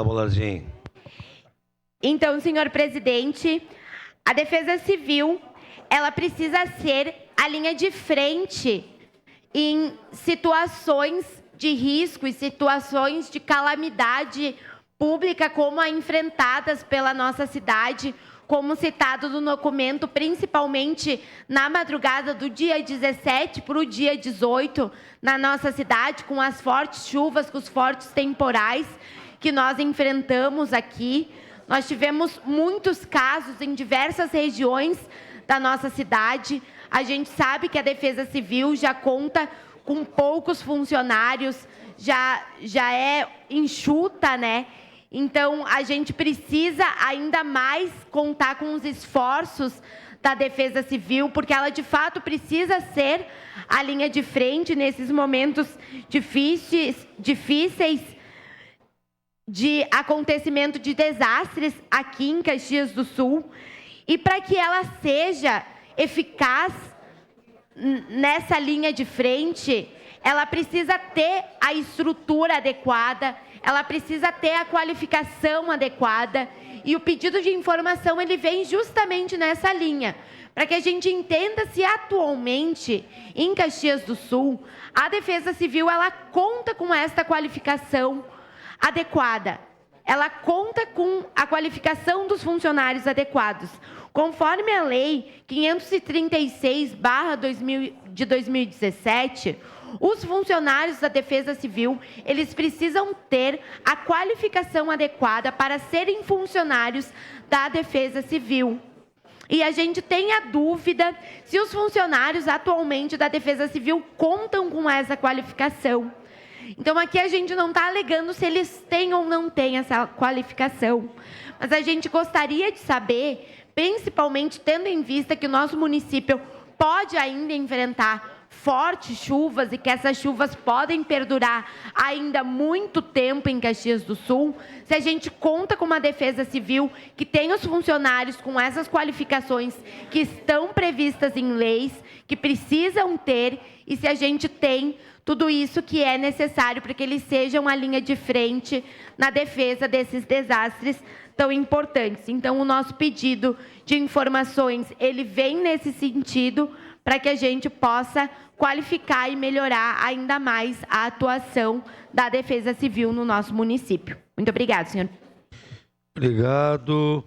Molardim. Então, senhor presidente, a Defesa Civil, ela precisa ser a linha de frente em situações de risco e situações de calamidade pública como a enfrentadas pela nossa cidade, como citado no documento, principalmente na madrugada do dia 17 para o dia 18, na nossa cidade, com as fortes chuvas, com os fortes temporais que nós enfrentamos aqui. Nós tivemos muitos casos em diversas regiões da nossa cidade. A gente sabe que a Defesa Civil já conta com poucos funcionários, já é enxuta, né? Então, a gente precisa ainda mais contar com os esforços da Defesa Civil, porque ela, de fato, precisa ser a linha de frente nesses momentos difíceis de acontecimento de desastres aqui em Caxias do Sul. E para que ela seja eficaz nessa linha de frente, ela precisa ter a estrutura adequada, ela precisa ter a qualificação adequada, e o pedido de informação ele vem justamente nessa linha, para que a gente entenda se atualmente em Caxias do Sul a Defesa Civil ela conta com esta qualificação adequada, ela conta com a qualificação dos funcionários adequados. Conforme a Lei 536/de 2017, os funcionários da Defesa Civil, eles precisam ter a qualificação adequada para serem funcionários da Defesa Civil. E a gente tem a dúvida se os funcionários atualmente da Defesa Civil contam com essa qualificação. Então, aqui a gente não está alegando se eles têm ou não têm essa qualificação, mas a gente gostaria de saber, principalmente tendo em vista que o nosso município pode ainda enfrentar fortes chuvas e que essas chuvas podem perdurar ainda muito tempo em Caxias do Sul, se a gente conta com uma Defesa Civil que tem os funcionários com essas qualificações que estão previstas em leis, que precisam ter, e se a gente tem tudo isso que é necessário para que eles sejam a linha de frente na defesa desses desastres tão importantes. Então, o nosso pedido de informações, ele vem nesse sentido, para que a gente possa qualificar e melhorar ainda mais a atuação da Defesa Civil no nosso município. Muito obrigada, senhor. Obrigado.